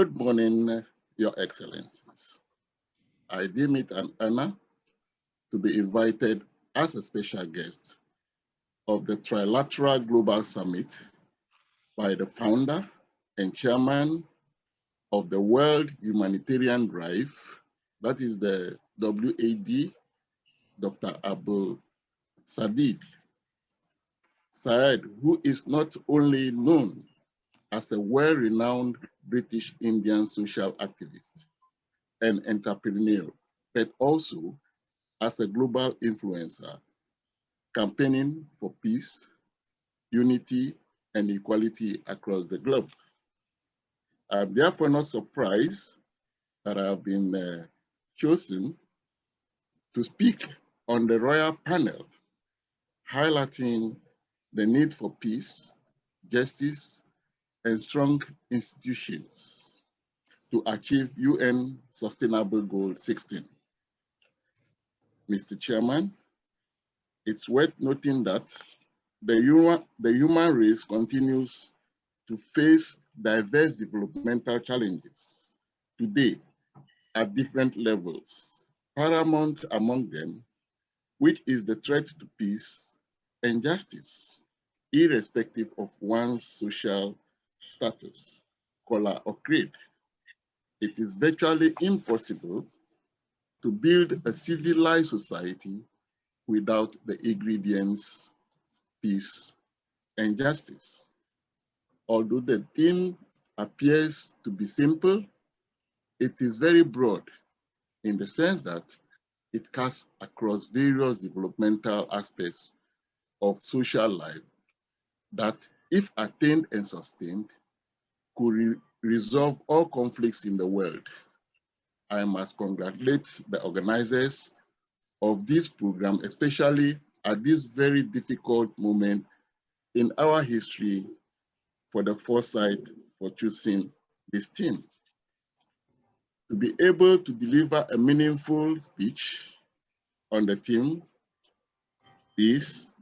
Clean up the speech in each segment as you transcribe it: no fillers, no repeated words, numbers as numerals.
Good morning, Your Excellencies. I deem it an honor to be invited as a special guest of the Trilateral Global Summit by the founder and chairman of the World Humanitarian Drive, that is the WHD, Dr. Abdul Basit Syed, who is not only known as a well-renowned British Indian social activist and entrepreneur, but also as a global influencer, campaigning for peace, unity, and equality across the globe. I'm therefore not surprised that I have been chosen to speak on the royal panel, highlighting the need for peace, justice, and strong institutions to achieve UN Sustainable Goal 16. Mr. Chairman, it's worth noting that the human race continues to face diverse developmental challenges today at different levels. Paramount among them, which is the threat to peace and justice, irrespective of one's social status, color, or creed. It is virtually impossible to build a civilized society without the ingredients peace and justice. Although the theme appears to be simple, it is very broad in the sense that it cuts across various developmental aspects of social life that, if attained and sustained, could resolve all conflicts in the world. I must congratulate the organizers of this program, especially at this very difficult moment in our history, for the foresight for choosing this theme. To be able to deliver a meaningful speech on the theme, peace,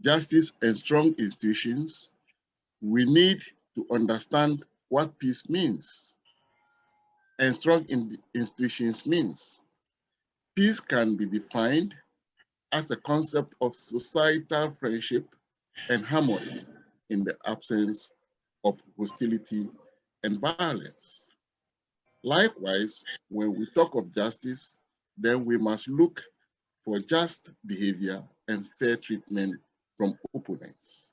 justice, and strong institutions, we need to understand what peace means and strong institutions means. Peace can be defined as a concept of societal friendship and harmony in the absence of hostility and violence. Likewise, when we talk of justice, then we must look for just behavior and fair treatment from opponents.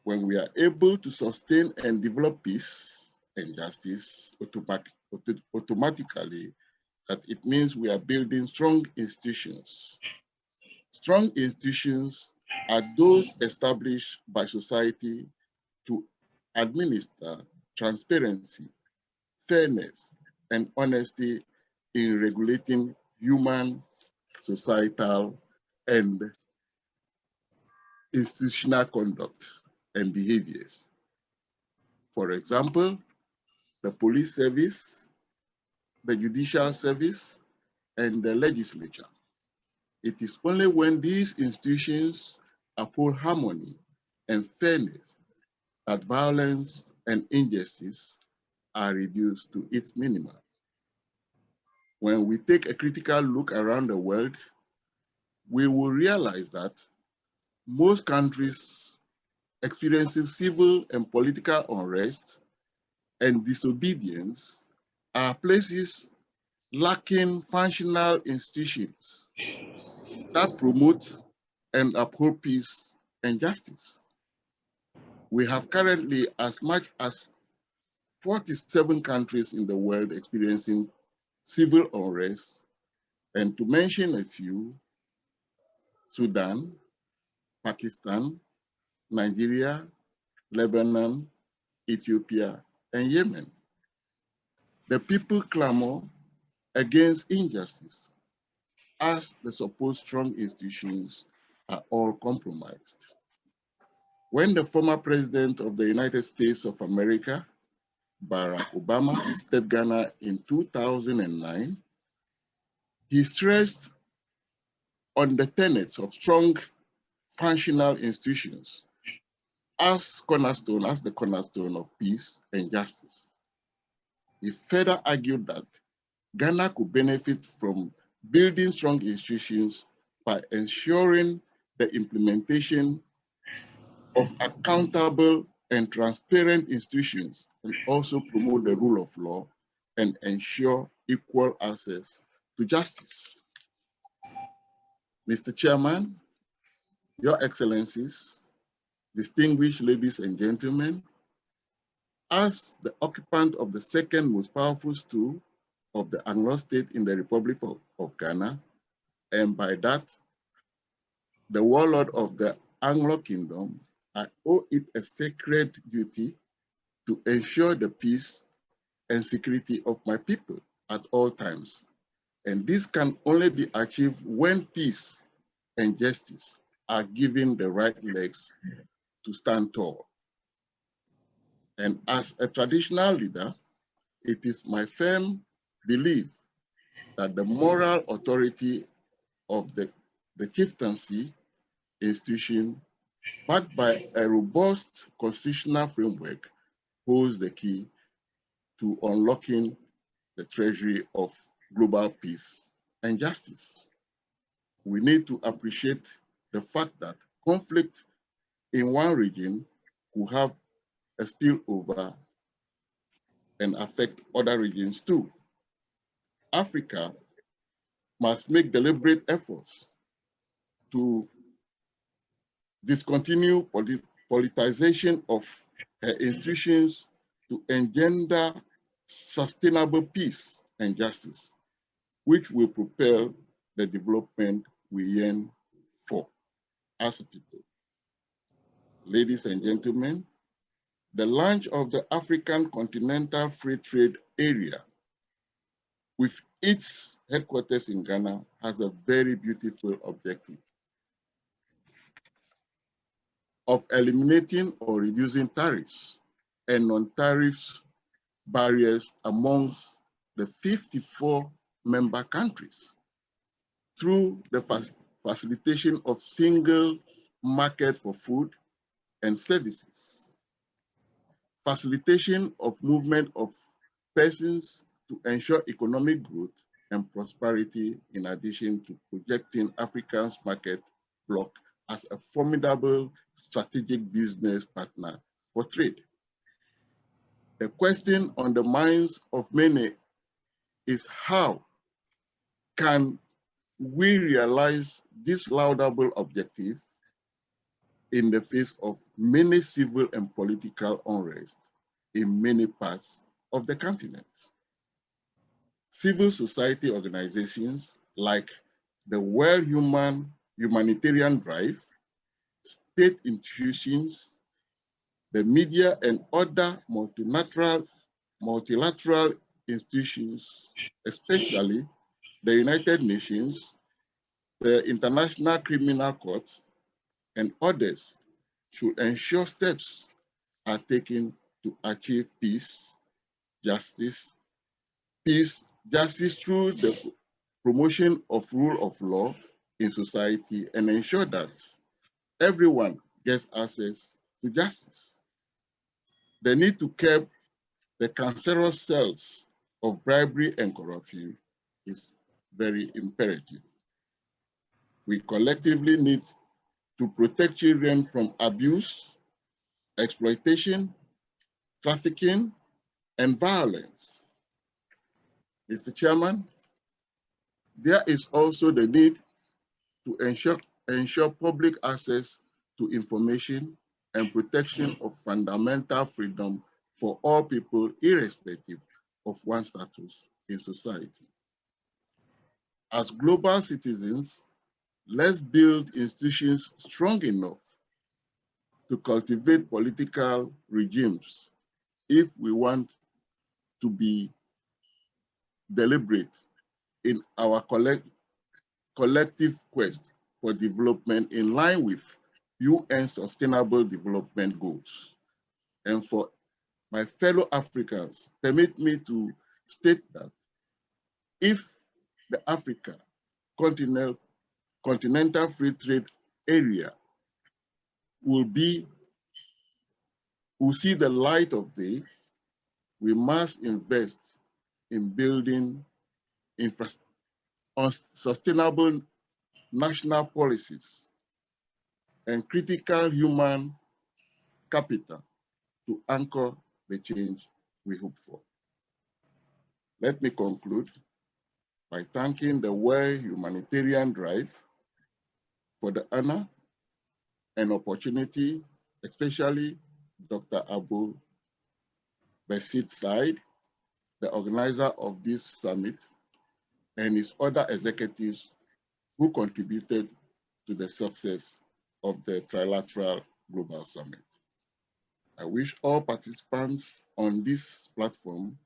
When we are able to sustain and develop peace and justice, automatically, that it means we are building strong institutions. Strong institutions are those established by society to administer transparency, fairness, and honesty in regulating human, societal, and institutional conduct and behaviors. For example, the police service, the judicial service, and the legislature. It is only when these institutions uphold harmony and fairness that violence and injustice are reduced to its minimum. When we take a critical look around the world, we will realize that most countries experiencing civil and political unrest and disobedience are places lacking functional institutions that promote and uphold peace and justice. We have currently as much as 47 countries in the world experiencing civil unrest, and to mention a few, Sudan, Pakistan, Nigeria, Lebanon, Ethiopia, and Yemen. The people clamor against injustice as the supposed strong institutions are all compromised. When the former president of the United States of America, Barack Obama, visited Ghana in 2009, he stressed on the tenets of strong functional institutions as the cornerstone of peace and justice. He further argued that Ghana could benefit from building strong institutions by ensuring the implementation of accountable and transparent institutions, and also promote the rule of law and ensure equal access to justice. Mr. Chairman, Your Excellencies, distinguished ladies and gentlemen, as the occupant of the second most powerful stool of the Anglo state in the Republic of Ghana, and by that, the warlord of the Anglo Kingdom, I owe it a sacred duty to ensure the peace and security of my people at all times. And this can only be achieved when peace and justice are given the right legs to stand tall. And as a traditional leader, it is my firm belief that the moral authority of the chieftaincy institution, backed by a robust constitutional framework, holds the key to unlocking the treasury of global peace and justice. We need to appreciate the fact that conflict in one region could have a spillover and affect other regions too. Africa must make deliberate efforts to discontinue politicization of her institutions to engender sustainable peace and justice, which will propel the development we yearn for as a people. Ladies and gentlemen, the launch of the African Continental Free Trade Area with its headquarters in Ghana has a very beautiful objective of eliminating or reducing tariffs and non-tariff barriers amongst the 54 member countries through the facilitation of single market for food and services, facilitation of movement of persons to ensure economic growth and prosperity, in addition to projecting Africa's market bloc as a formidable strategic business partner for trade. The question on the minds of many is how can we realize this laudable objective in the face of many civil and political unrest in many parts of the continent? Civil society organizations like the World Humanitarian Drive, state institutions, the media, and other multilateral institutions, especially the United Nations, the International Criminal Court, and others, should ensure steps are taken to achieve peace, justice through the promotion of rule of law in society, and ensure that everyone gets access to justice. The need to curb the cancerous cells of bribery and corruption is very imperative. We collectively need to protect children from abuse, exploitation, trafficking, and violence. Mr. Chairman, there is also the need to ensure public access to information and protection of fundamental freedom for all people, irrespective of one's status in society. As global citizens, let's build institutions strong enough to cultivate political regimes if we want to be deliberate in our collective quest for development in line with UN Sustainable Development Goals. And for my fellow Africans, permit me to state that if the Africa Continental Free Trade Area will see the light of day, we must invest in building sustainable national policies and critical human capital to anchor the change we hope for. Let me conclude by thanking the World Humanitarian Drive for the honor and opportunity, especially Dr. Abdul Basit Syed, the organizer of this summit, and his other executives who contributed to the success of the Trilateral Global Summit. I wish all participants on this platform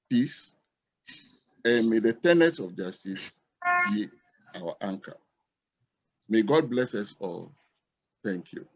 peace, and may the tenets of justice be our anchor. May God bless us all. Thank you.